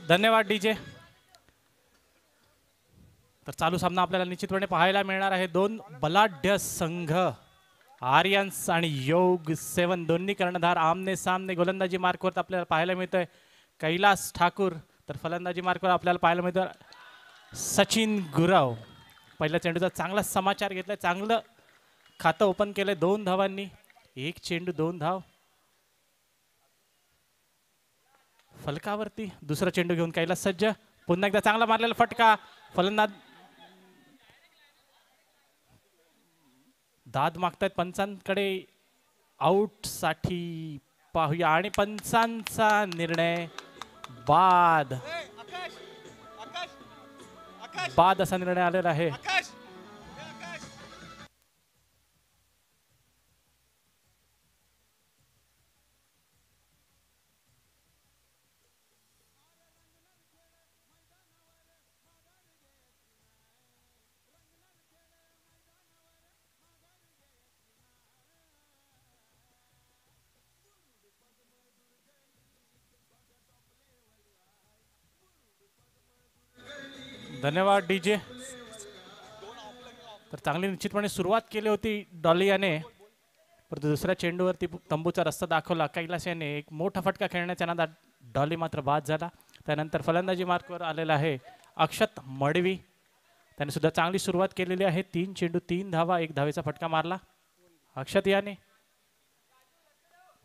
धन्यवाद डीजे. तर चालू सामना आपल्याला निश्चितपणे पाहायला मिळणार आहे. दोन बलाढ्य संघ आर्यन्स आणि योग 7 दोन्ही कर्णधार आमने सामने. गोलंदाजी मार्कवर आपल्याला पाहायला मिळतोय कैलास ठाकूर, तर फलंदाजी मार्कवर आपल्याला पाहायला मिळतोय सचिन गुरव. पहिल्या चेंडूचा चांगला समाचार घेतलाय, चांगलं खातं ओपन केलंय 2 धावांनी. एक चेंडू 2 धाव. फलकावरती दुसरा चेंडू घेऊन कैलास सज्ज. पुन्हा एकदा चांगला मारलेला फटका. फलंदाज दाद मागतायत पंचांकडे आउट साठी. पाहूया आणि पंचांचा निर्णय बाद बाद असा निर्णय आलेला आहे. धन्यवाद डीजे. तर चांगली निश्चितपणे सुरुवात केली होती डॉली याने, परंतु दुसऱ्या चेंडूवरती तंबूचा रस्ता दाखवला कैलास याने. एक मोठा फटका खेळण्याच्या नादात डॉली मात्र बाद झाला. त्यानंतर फलंदाजी मार्कवर आलेला आहे अक्षत मडवी. त्याने सुद्धा चांगली सुरुवात केलेली आहे. 3 चेंडू 3 धावा, 1 धावेचा फटका मारला अक्षत याने.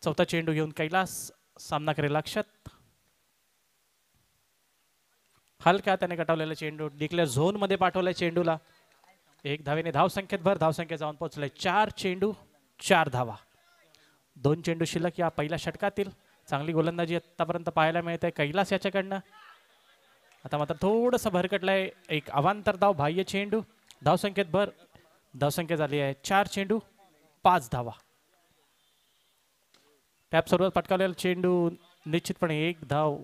चौथा चेंडू घेऊन कैलास सामना करेल अक्षत. हलका त्याने गटावलेला चेंडू डिक्लेअर झोन मध्ये पाठवलाय चेंडूला. 1 धावेने धावसंख्येत भर. धावसंख्या जाऊन पोहोचलाय 4 चेंडू 4 धावा. 2 चेंडू शिल्लक या पहिल्या षटकातील. चांगली गोलंदाजी आतापर्यंत पाहायला मिळते कैलास याच्याकडनं. आता मात्र थोडस भरकटलंय. एक अवांतर धाव बाह्य चेंडू. धावसंख्येत भर. धावसंख्या झाली आहे 4 चेंडू 5 धावा. टॅप सर्वात पटकावलेला चेंडू निश्चितपणे 1 धाव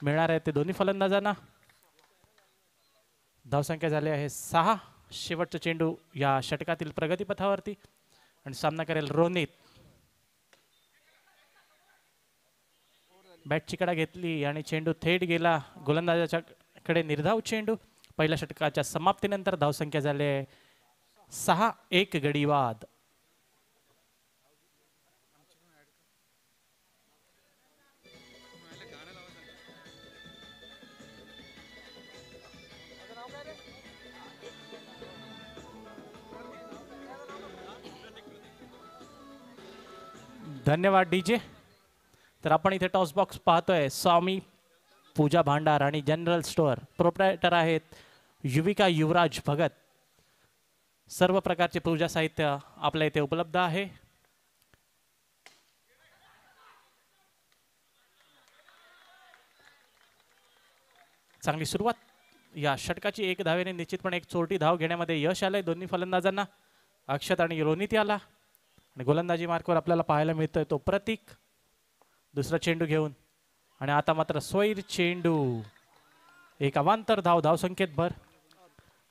मिळणार आहे ते दोन्ही फलंदाजांना. धावसंख्या झाली आहे 6. शेवटचा चेंडू या षटकातील प्रगतीपथावरती आणि सामना करेल रोनित. बॅटची कडा घेतली आणि चेंडू थेट गेला गोलंदाजाच्या कडे. निर्धाव चेंडू. पहिल्या षटकाच्या समाप्तीनंतर धावसंख्या झाली आहे 6. 1 गडीवाद. धन्यवाद डीजे. तर आपण इथे टॉस बॉक्स पाहतोय. स्वामी पूजा भांडार आणि जनरल स्टोअर प्रोप्रायटर आहेत युविका युवराज भगत. सर्व प्रकारचे पूजा साहित्य आपल्या इथे उपलब्ध आहे. चांगली सुरुवात या षटकाची. 1 धावेने निश्चितपणे एक चोरटी धाव घेण्यामध्ये यश आलंय दोन्ही फलंदाजांना. अक्षत आणि रोनित याला. आणि गोलंदाजी मार्कवर आपल्याला पाहायला मिळतोय तो प्रतीक. दुसरा चेंडू घेऊन आणि आता मात्र स्वैर चेंडू. एक अवांतर धाव. धावसंख्येत भर.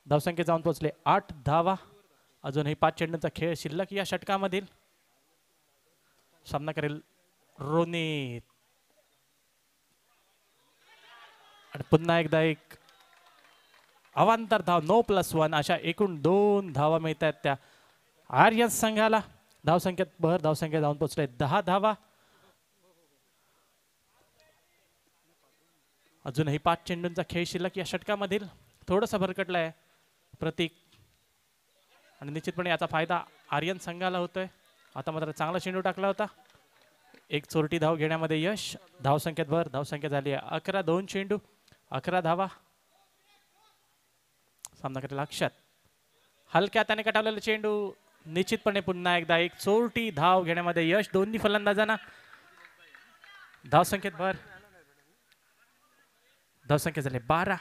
धावसंख्येत जाऊन पोहोचले 8 धावा. अजूनही 5 चेंडूंचा खेळ शिल्लक या षटकामधील. सामना करेल रोनित. आणि पुन्हा एकदा एक अवांतर धाव. 9+1 अशा एकूण 2 धावा मिळत आहेत त्या आर्यन्स संघाला. धावसंख्येत भर. धावसंख्या जाऊन पोहोचले 10 धावा. अजूनही 5 चेंडूंचा खेळ शिल्लक या षटकामधील. थोडंसं भरकटलाय प्रतीक आणि निश्चितपणे याचा फायदा आर्यन संघाला होतोय. आता मात्र चांगला चेंडू टाकला होता. एक चोरटी धाव घेण्यामध्ये यश. धावसंख्येत भर. धावसंख्या झाली आहे 11. 2 चेंडू 11 धावा. सामना करेल अक्षत. हलक्या त्याने कटावलेला चेंडू. निश्चितपणे पुन्हा एकदा एक चोरटी धाव घेण्यामध्ये यश दोन्ही फलंदाजांना. धावसंख्येत भर. धावसंख्या झाली 12.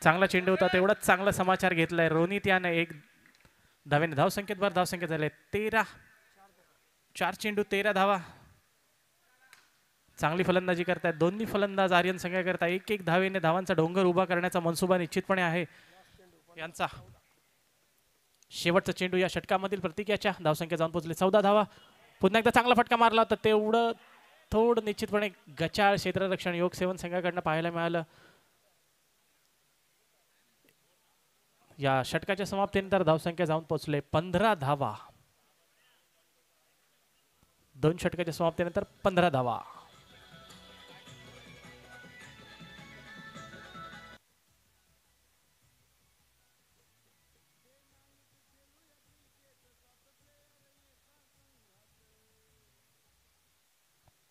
चांगला चेंडू होता. तेवढाच चांगला समाचार घेतलाय रोनित याने. 1 धावेने धावसंख्येत भर. धावसंख्या झाली 13. 4 चेंडू 13 धावा. चांगली फलंदाजी करतायत दोन्ही फलंदाज आर्यन संघाकरता. 1-1 धावेने धावांचा डोंगर उभा करण्याचा मनसुबा निश्चितपणे आहे यांचा. शेवटचा चेंडू या षटकामधील प्रतीक याच्या. धावसंख्या जाऊन पोहोचली 14 धावा. पुन्हा एकदा चांगला फटका मारला होता. तेवढं थोडं निश्चितपणे गचाळ क्षेत्ररक्षण योग सेवन संघाकडनं पाहायला मिळालं. या षटकाच्या समाप्तीनंतर धावसंख्या जाऊन पोहोचले 15 धावा. 2 षटकाच्या समाप्तीनंतर 15 धावा.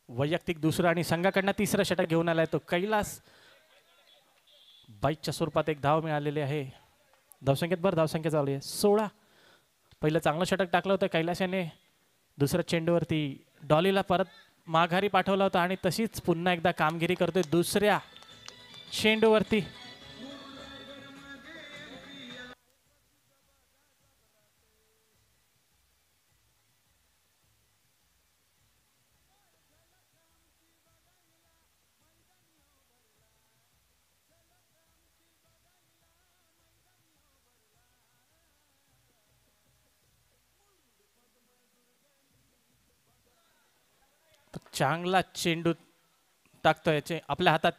वैयक्तिक दुसरं आणि संघाकडनं तिसरं षटक घेऊन आलाय तो कैलास. बाईकच्या स्वरूपात एक धाव मिळालेली आहे. धावसंख्येत भर धावसंख्या चालू आहे 16. पहिलं चांगलं षटक टाकलं होतं कैलास याने. दुसऱ्या चेंडूवरती डॉलीला परत माघारी पाठवला होता आणि तशीच पुन्हा एकदा कामगिरी करतोय दुसऱ्या चेंडूवरती. चांगला चेंडू टाकतोय आपल्या हातात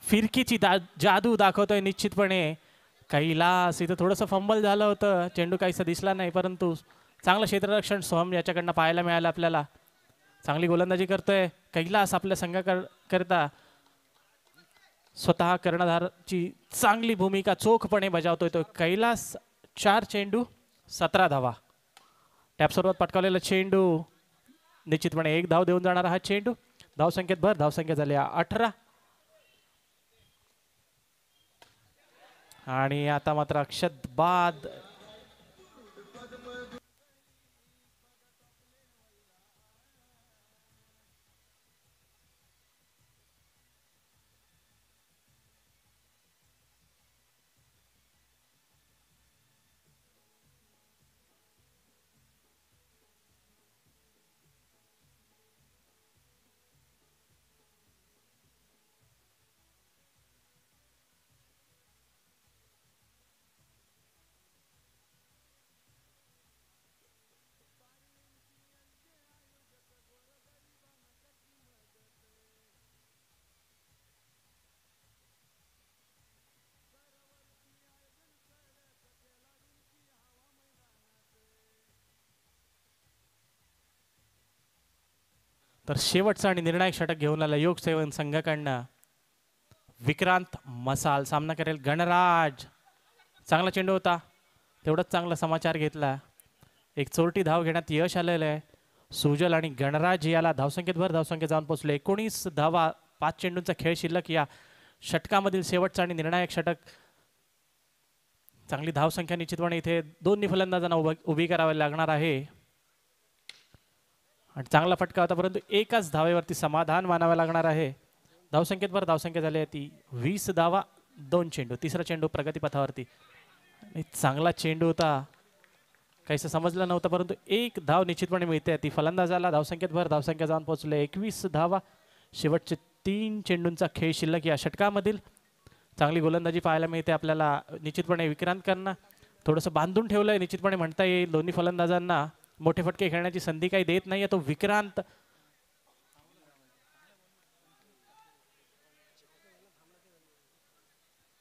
फिरकीची जादू दाखवतोय निश्चितपणे कैलास. इथं थोडंसं फंबल झालं होतं, चेंडू काहीसा दिसला नाही, परंतु चांगलं क्षेत्ररक्षण सोहम याच्याकडनं पाहायला मिळालं आपल्याला. चांगली गोलंदाजी करतोय कैलास आपल्या संघाकरता. स्वतः कर्णधारची चांगली भूमिका चोखपणे बजावतोय तो कैलास. 4 चेंडू 17 धावा. टॅप स्वरूपात पटकावलेला चेंडू निश्चितपणे 1 धाव देऊन जाणारा हा चेंडू. धावसंख्येत भर धावसंख्या झाली 18. आणि आता मात्र अक्षत बाद. तर शेवटचा आणि निर्णायक षटक घेऊन आला योग सेवन संघाकडनं विक्रांत मसाल. सामना करेल गणराज. चांगला चेंडू होता, तेवढंच चांगला समाचार घेतला. एक चोरटी धाव घेण्यात यश आलेलं आहे. सुजल आणि गणराज याला धावसंख्येत भर धावसंख्या जाऊन पोहोचले. 19 धावा. 5 चेंडूंचा खेळ शिल्लक या षटकामधील शेवटचा आणि निर्णायक षटक. चांगली धावसंख्या निश्चितपणे इथे दोन्ही फलंदाजांना उभी करावी लागणार आहे. आणि चांगला फटका होता, परंतु एकाच धावेवरती समाधान मानावं लागणार आहे. धावसंख्येत भर धावसंख्या झाली आहे ती 20 धावा. 2 चेंडू. तिसरा चेंडू प्रगतीपथावरती. चांगला चेंडू होता, काहीसं समजलं नव्हतं, परंतु 1 धाव निश्चितपणे मिळते ती फलंदाजाला. धावसंख्येत भर धावसंख्या जाऊन पोहोचले 21 धावा. शेवटचे 3 चेंडूंचा खेळ शिल्लक या षटकामधील. चांगली गोलंदाजी पाहायला मिळते आपल्याला निश्चितपणे. विक्रांतकरनं थोडंसं बांधून ठेवलंय निश्चितपणे म्हणता येईल. दोन्ही फलंदाजांना मोठे फटके खेळण्याची संधी काही देत नाहीये तो विक्रांत.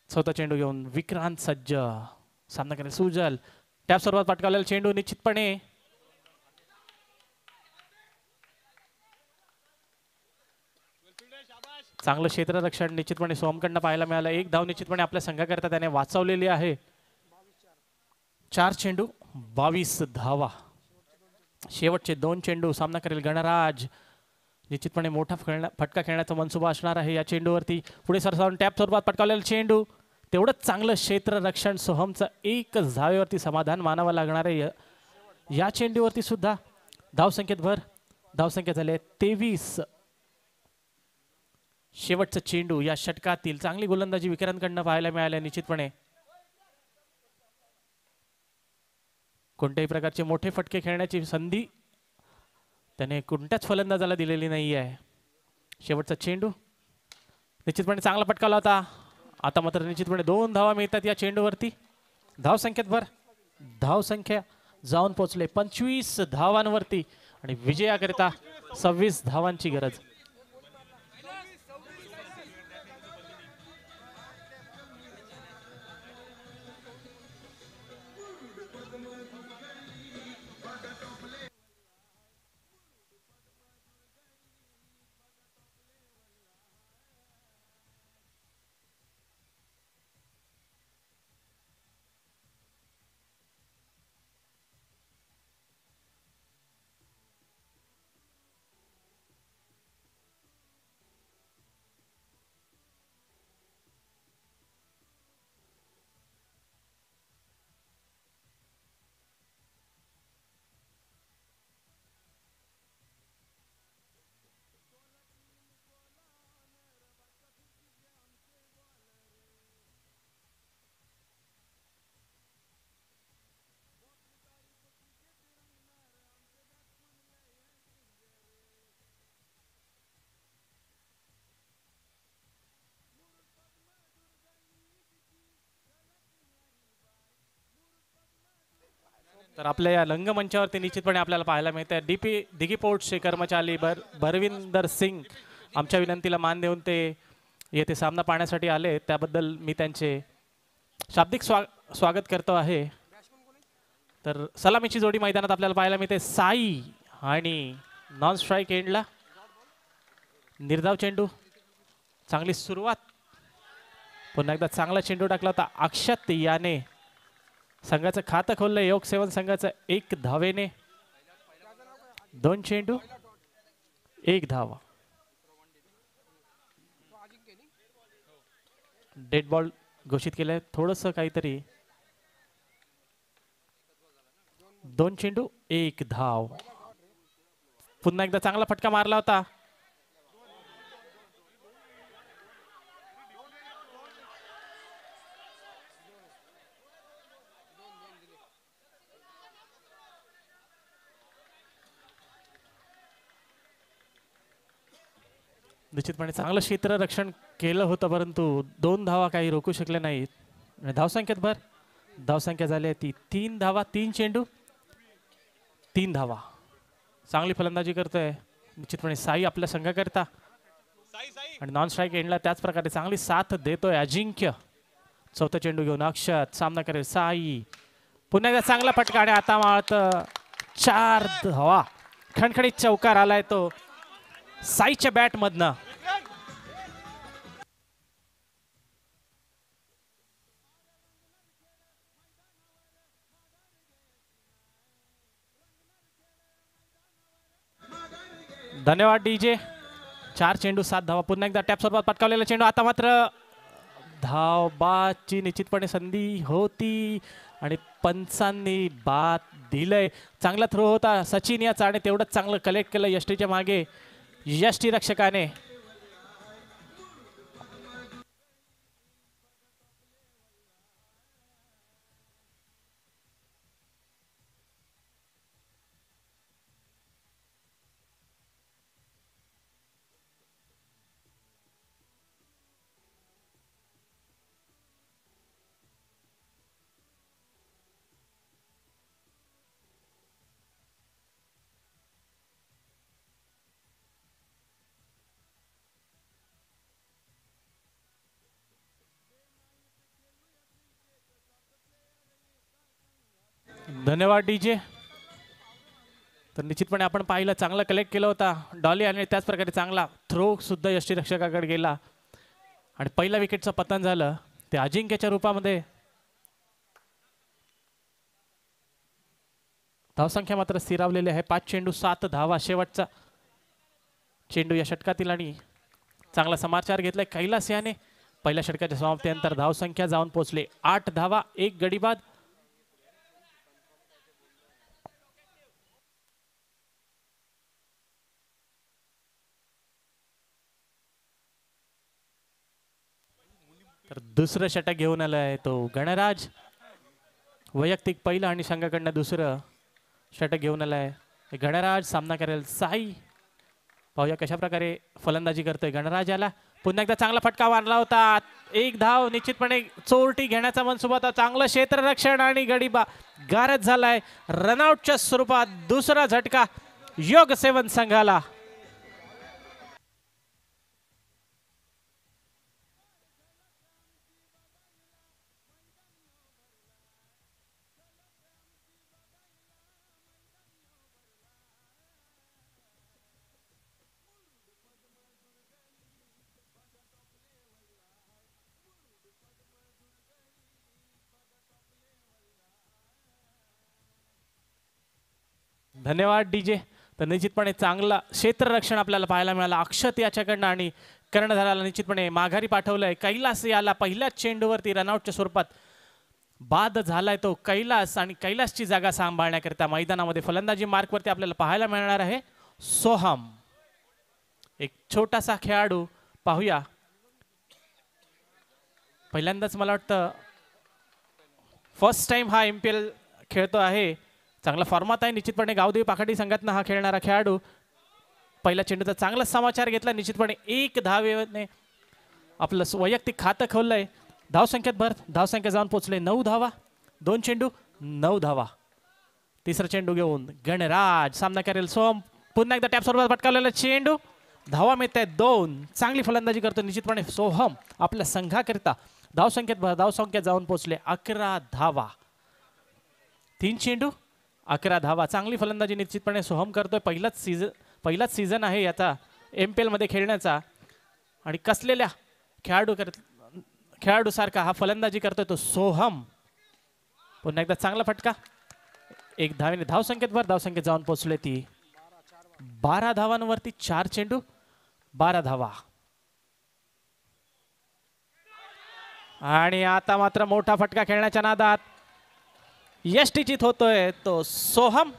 चौथा चेंडू घेऊन विक्रांत सज्ज. सामना करेल सुजल. टॅप सर्वात पटकावलेला चेंडू निश्चितपणे चांगलं क्षेत्ररक्षण निश्चितपणे सोमकडनं पाहायला मिळालं. 1 धाव निश्चितपणे आपल्या संघाकरता त्याने वाचवलेली आहे. 4 चेंडू 22 धावा. शेवटचे 2 चेंडू. सामना करेल गणराज. निश्चितपणे मोठा फटका खेळण्याचा मनसुबा असणार आहे या चेंडूवरती. पुढे सरसावून टॅप स्वरूपात पटकावलेला चेंडू. तेवढंच चांगलं क्षेत्ररक्षण सोहमचं. 1 धावेवरती समाधान मानावं लागणार आहे या चेंडूवरती सुद्धा. धावसंख्येत भर धावसंख्या झाली 23. शेवटचा चेंडू या षटकातील. चांगली गोलंदाजी विक्रांतकडनं पाहायला मिळाल्या निश्चितपणे. कोणत्याही प्रकारचे मोठे फटके खेळण्याची संधी त्याने कोणत्याच फलंदाजाला दिलेली नाही आहे. शेवटचा चेंडू निश्चितपणे चांगला फटकावला होता. आता मात्र निश्चितपणे 2 धावा मिळतात या चेंडूवरती. धावसंख्येत भर धावसंख्या जाऊन पोहोचले 25 धावांवरती. आणि विजयाकरिता 26 धावांची गरज. तर आपल्या या रंगमंचावरती निश्चितपणे आपल्याला पाहायला मिळते दिघी पोर्ट्सचे कर्मचारी बरविंदर सिंग आमच्या विनंतीला मान देऊन ते येथे सामना पाहण्यासाठी आले, त्याबद्दल मी त्यांचे शाब्दिक स्वागत करतो आहे. तर सलामीची जोडी मैदानात आपल्याला पाहायला मिळते. साई आणि नॉन स्ट्राईक एंडला निर्धाव चेंडू, चांगली सुरुवात, पुन्हा एकदा चांगला चेंडू टाकला होता अक्षत याने. संघाचं खातं खोललं योग सेवन संघाचं 1 धावेने. 2 चेंडू 1 धावा. डेड बॉल घोषित केलंय, थोडंसं काहीतरी. 2 चेंडू 1 धाव. पुन्हा एकदा चांगला फटका मारला होता. निश्चितपणे चांगलं क्षेत्ररक्षण केलं होतं, परंतु 2 धावा काही रोखू शकले नाहीत. धावसंख्येत भर, धावसंख्या झाली आहे ती 3 धावा. 3 चेंडू 3 धावा. चांगली फलंदाजी करतोय निश्चितपणे साई आपल्या संघाकरता. आणि नॉन स्ट्राईक एंडला त्याच प्रकारे चांगली साथ देतोय अजिंक्य. 4था चेंडू घेऊन अक्षत सामना करेल. साई पुन्हा एकदा चांगला फटका आणि आता माळत 4 धावा. खणखणीत चौकार आलाय तो साईच्या बॅट मधनं. धन्यवाद डीजे. 4 चेंडू 7 धावा. पुन्हा एकदा टॅप स्वरूपात पटकावलेला चेंडू. आता मात्र धावबाची निश्चितपणे संधी होती आणि पंचांनी बाद दिलंय. चांगला थ्रो होता सचिन याचा आणि तेवढंच चांगलं कलेक्ट केलं यष्टीच्या मागे यष्टी रक्षकाने. धन्यवाद डीजे. तर निश्चितपणे आपण पाहिलं चांगला कलेक्ट केला होता डॉली आणि त्याच प्रकारे चांगला थ्रो सुद्धा यष्टीरक्षकाकडे गेला आणि पहिल्या विकेटचं पतन झालं ते अजिंक्यच्या रूपामध्ये. धावसंख्या मात्र स्थिरावलेली आहे. 5 चेंडू 7 धावा. शेवटचा चेंडू या षटकातील आणि चांगला समाचार घेतलाय कैलास याने. पहिल्या षटकाच्या समाप्तीनंतर धावसंख्या जाऊन पोहोचले 8 धावा 1 गडी बाद. तर दुसरं षटक घेऊन आलाय तो गणराज. वैयक्तिक पहिलं आणि संघाकडनं दुसरं षटक घेऊन आलाय गणराज. सामना करेल साई. पाहूया कशा प्रकारे फलंदाजी करतोय गणराज. याला पुन्हा एकदा चांगला फटका मारला होता. 1 धाव. निश्चितपणे चोरटी घेण्याचा मनसुबा होता. चांगलं क्षेत्ररक्षण आणि गडी गारद झालाय. रनआउटच्या स्वरूपात दुसरा झटका योग 7 संघाला. धन्यवाद डीजे. तर निश्चितपणे चांगला क्षेत्ररक्षण आपल्याला पाहायला मिळालं अक्षत याच्याकडनं आणि कर्णधाराला निश्चितपणे माघारी पाठवलंय. कैलास याला पहिल्याच चेंडूवरती रनआउटच्या स्वरूपात बाद झालाय तो कैलास आणि कैलासची जागा सांभाळण्याकरिता मैदानामध्ये फलंदाजी मार्कवरती आपल्याला पाहायला मिळणार आहे सोहम. एक छोटासा खेळाडू पाहूया. पहिल्यांदाच मला वाटतं फर्स्ट टाइम हा MPL खेळतो आहे. चांगला फॉर्मात आहे निश्चितपणे. गावदेवी पाखाडी संघातनं हा खेळणारा खेळाडू पहिल्या चेंडूचा चांगला समाचार घेतला. निश्चितपणे 1 धावेने आपलं वैयक्तिक खातं खोललंय. धावसंख्येत भर. धावसंख्या जाऊन पोहोचले 9 धावा. 2 चेंडू 9 धावा. तिसरा चेंडू घेऊन गणराज सामना करेल. सोहम पुन्हा एकदा टॅप स्वरूपात पटकावलेला चेंडू. धावा मिळत आहेत 2. चांगली फलंदाजी करतो निश्चितपणे सोहम आपल्या संघाकरिता. धावसंख्येत भर. धावसंख्या जाऊन पोहोचले 11 धावा. 3 चेंडू 11 धावा. चांगली फलंदाजी निश्चितपणे सोहम करतोय. पहिलाच सीझन आहे याचा MPL मध्ये खेळण्याचा आणि कसलेल्या खेळाडू सारखा हा फलंदाजी करतोय तो सोहम. पुन्हा एकदा चांगला फटका. 1 धावेने धावसंख्येत भर. धावसंख्येत जाऊन पोहोचले ती 12 धावांवरती. 4 चेंडू 12 धावा. आणि आता मात्र मोठा फटका खेळण्याच्या नादात यष्टीचित होतोय तो सोहम.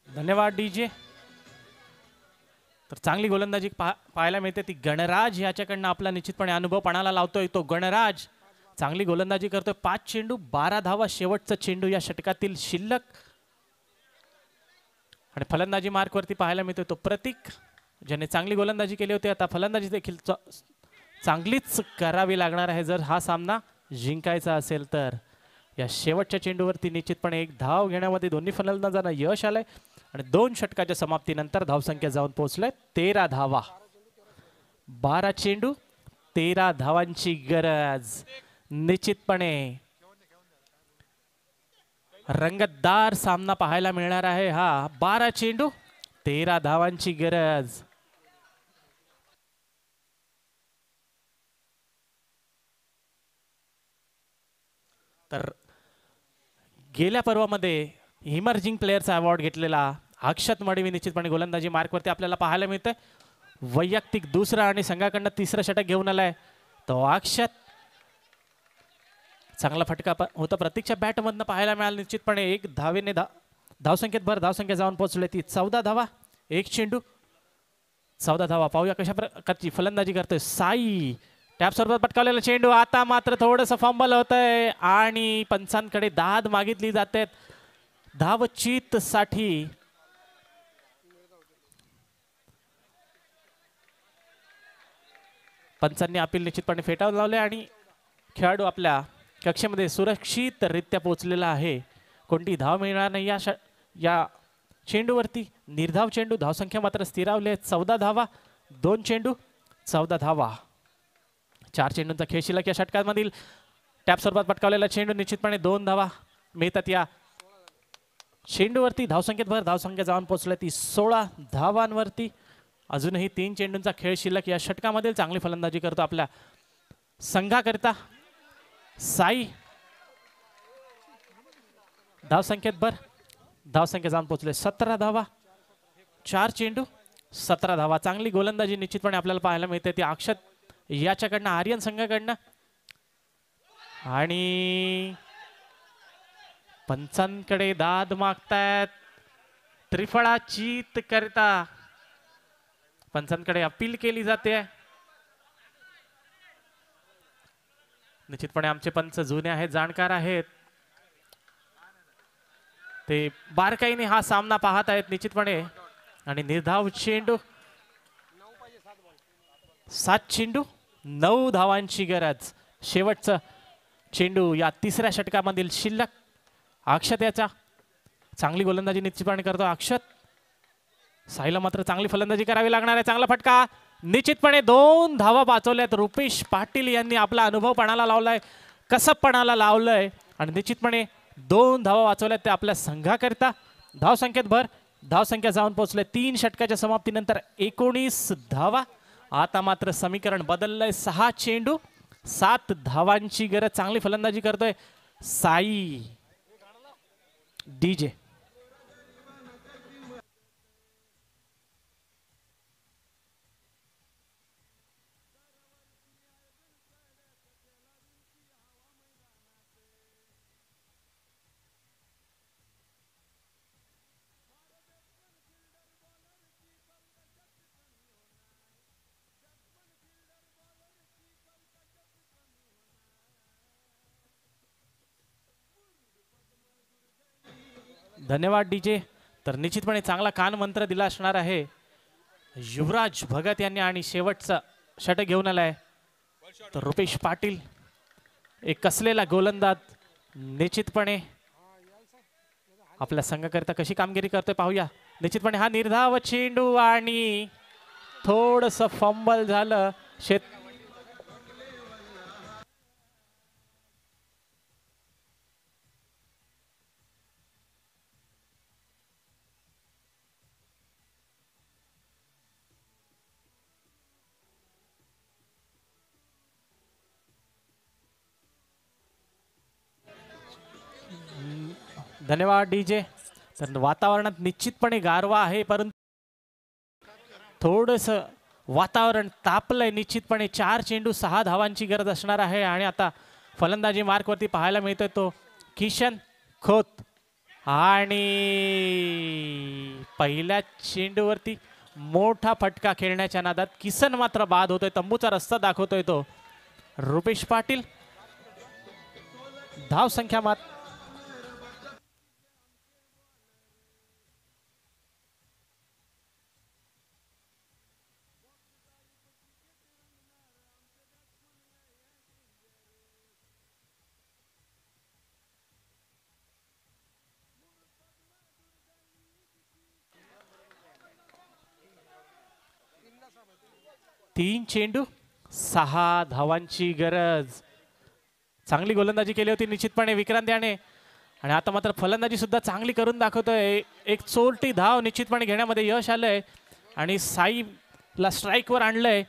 धन्यवाद डीजे. तर चांगली गोलंदाजी पाहायला मिळते ती गणराज याच्याकडनं आपला निश्चितपणे अनुभव पणाला लावतोय तो गणराज. चांगली गोलंदाजी करतोय. 5 चेंडू 12 धावा. शेवटचा चेंडू या षटकातील शिल्लक. आणि फलंदाजी मार्कवरती पाहायला मिळतोय तो प्रतीक ज्याने चांगली गोलंदाजी केली होती. आता फलंदाजी देखील चांगलीच करावी लागणार आहे जर हा सामना जिंकायचा असेल तर. या शेवटच्या चेंडूवरती निश्चितपणे 1 धाव घेण्यामध्ये दोन्ही फलंदाजांना यश आलंय आणि 2 षटकाच्या समाप्तीनंतर धावसंख्या जाऊन पोहोचले 13 धावा. 12 चेंडू 13 धावांची गरज. निश्चितपणे रंगतदार सामना पाहायला मिळणार आहे हा. 12 चेंडू 13 धावांची गरज. तर गेल्या पर्वामध्ये इमर्जिंग प्लेयरचा अवॉर्ड घेतलेला अक्षत मडवी निश्चितपणे गोलंदाजी मार्कवरती आपल्याला पाहायला मिळतंय. वैयक्तिक दुसरा आणि संघाकडनं तिसरं षटक घेऊन आलाय तो अक्षत. चांगला फटका होता प्रतीकच्या बॅटमधनं पाहायला मिळाला. निश्चितपणे 1 धावेने धावसंख्येत भर. धावसंख्या जाऊन पोहोचले ती 14 धावा. 1 चेंडू 14 धावा. पाहूया कशा प्रकारची फलंदाजी करतोय साई. टॅप स्वरूपात पटकावलेला चेंडू. आता मात्र थोडंसं फंबल होतंय आणि पंचांकडे दाद मागितली जाते धावचीत साठी. पंचांनी अपील निश्चितपणे फेटाळून लावले आणि खेळाडू आपल्या कक्षेमध्ये सुरक्षितरित्या पोहोचलेला आहे. कोणती धाव मिळणार नाही या चेंडूवरती. निर्धाव चेंडू. धावसंख्या मात्र स्थिरावली 14 धावा. 2 चेंडू 14 धावा. 4 चेंडूंचा खेळ शिल्लक या षटकांमधील. टॅप स्वरूपात पटकावलेला चेंडू. निश्चितपणे 2 धावा मिळतात या चेंडूवरती. धावसंख्येत भर. धावसंख्या जाऊन पोहोचल्या ती 16 धावांवरती. अजूनही 3 चेंडूंचा खेळ शिल्लक या षटकामध्ये. चांगली फलंदाजी करतो आपल्या संघाकरिता साई. धावसंख्येत भर. धावसंख्या जाऊन पोहोचले 17 धावा. 4 चेंडू 17 धावा. चांगली गोलंदाजी निश्चितपणे आपल्याला पाहायला मिळते ती अक्षत याच्याकडनं आर्यन संघाकडनं. आणि पंचांकडे दाद मागतायत त्रिफळा चीत करता. पंचांकडे अपील केली जाते. निश्चितपणे आमचे पंच जुने आहेत, जाणकार आहेत. ते बारकाईने हा सामना पाहत आहेत निश्चितपणे. आणि निर्धाव चेंडू 7 चेंडू 9 धावांची गरज. शेवटचं चेंडू या तिसऱ्या षटकामधील शिल्लक. अक्षत याचा चांगली गोलंदाजी निश्चितपणे करतो. अक्षत. साईला मात्र चांगली फलंदाजी करावी लागणार आहे. चांगला फटका. निश्चितपणे 2 धावा वाचवल्यात. रुपेश पाटील यांनी आपला अनुभव पणाला लावलाय, कसबपणाला लावलंय आणि निश्चितपणे 2 धावा वाचवल्यात ते आपल्या संघाकरिता. धावसंख्येत भर. धावसंख्या जाऊन पोहोचले 3 षटकाच्या समाप्तीनंतर 19 धावा. आता मात्र समीकरण बदललंय. 6 चेंडू 7 धावांची गरज. चांगली फलंदाजी करतोय साई डीजे. धन्यवाद डीजे. तर निश्चितपणे चांगला कान मंत्र दिला असणार आहे युवराज भगत यांनी आणि शेवटचा षटक घेऊन आलाय तर रुपेश पाटील. एक कसलेला गोलंदाज निश्चितपणे आपल्या संघाकरिता कशी कामगिरी करतोय पाहूया. निश्चितपणे हा निर्धाव चेंडू आणि थोडंसं फंबल झालं. 'धन्यवाद डीजे. तर वातावरणात निश्चितपणे गारवा आहे, परंतु थोडस वातावरण तापलंय. निश्चितपणे 4 चेंडू 6 धावांची गरज असणार आहे आणि आता फलंदाजी मार्कवरती पाहायला मिळतोय तो किशन खोत आणि पहिल्या चेंडूवरती मोठा फटका खेळण्याच्या नादात किसन मात्र बाद होतोय. तंबूचा रस्ता दाखवतोय तो रुपेश पाटील. धाव संख्या मात्र 3 चेंडू 6 धावांची गरज. चांगली गोलंदाजी केली होती निश्चितपणे विक्रांत याने आणि आता मात्र फलंदाजी सुद्धा चांगली करून दाखवतोय. एक चोरटी धाव निश्चितपणे घेण्यामध्ये यश आलंय आणि साईला स्ट्राईकवर आणलंय.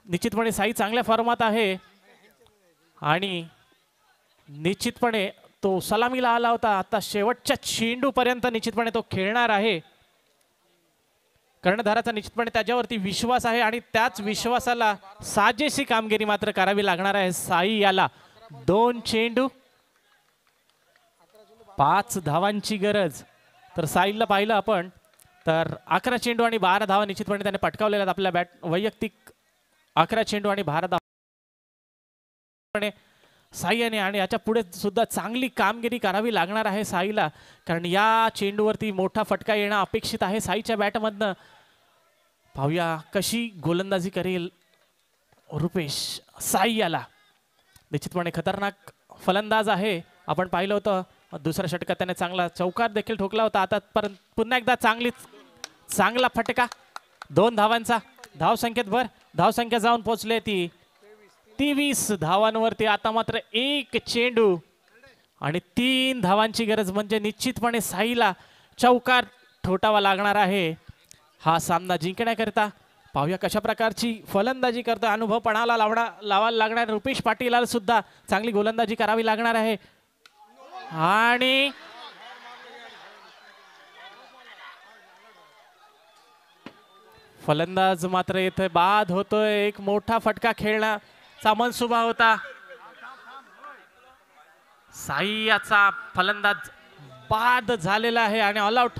निश्चितपणे साई चांगल्या फॉर्मात आहे आणि निश्चितपणे तो सलामीला आला होता. आता शेवटच्या चेंडू पर्यंत निश्चितपणे तो खेळणार आहे. कर्णधाराचा निश्चितपणे त्याच्यावरती विश्वास आहे आणि त्याच विश्वासाला साजेशी कामगिरी मात्र करावी लागणार आहे साई याला. 2 चेंडू 5 धावांची गरज. तर साईला पाहिलं आपण तर 11 चेंडू आणि 12 धावा निश्चितपणे त्याने पटकावलेल्या आहेत आपल्या बॅट वैयक्तिक. 11 चेंडू आणि 12 धावा साई याने आणि याच्या पुढे सुद्धा चांगली कामगिरी करावी लागणार आहे साईला, कारण या चेंडूवरती मोठा फटका येणं अपेक्षित आहे साईच्या बॅटमधनं. पाहूया कशी गोलंदाजी करेल रुपेश. साई याला निश्चितपणे खतरनाक फलंदाज आहे. आपण पाहिलं होतं दुसऱ्या षटकात त्याने चांगला चौकार देखील ठोकला होता. आता पुन्हा एकदा चांगला फटका 2 धावांचा. धावसंख्येत भर. धावसंख्या जाऊन पोहोचले ती 23 धावांवरती. आता मात्र 1 चेंडू आणि 3 धावांची गरज म्हणजे निश्चितपणे साईला चौकार ठोठावा लागणार आहे हा सामना जिंकण्याकरिता. पाहूया कशा प्रकारची फलंदाजी करतो. अनुभव पणाला लावायला लागणार रुपेश पाटील सुद्धा चांगली गोलंदाजी करावी लागणार आहे आणि फलंदाज मात्र येथे बाद होतोय. एक मोठा फटका खेळण्याचा मनसुबा होता. साई याचा फलंदाज बाद झालेला आहे आणि ऑल आउट.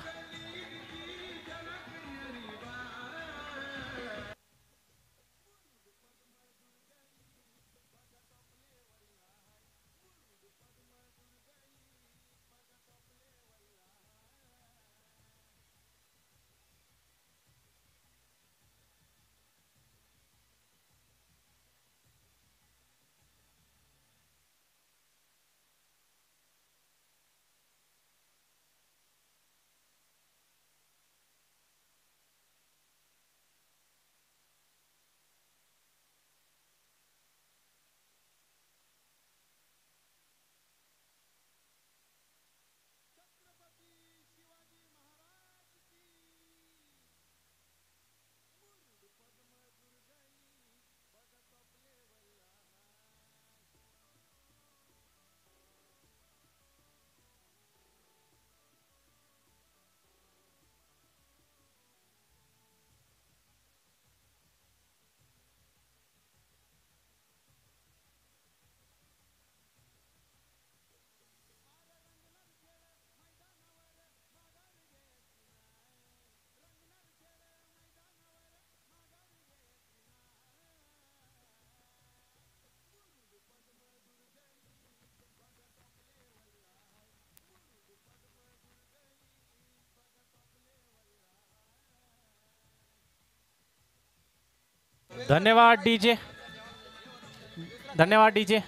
धन्यवाद डीजे, धन्यवाद डीजे.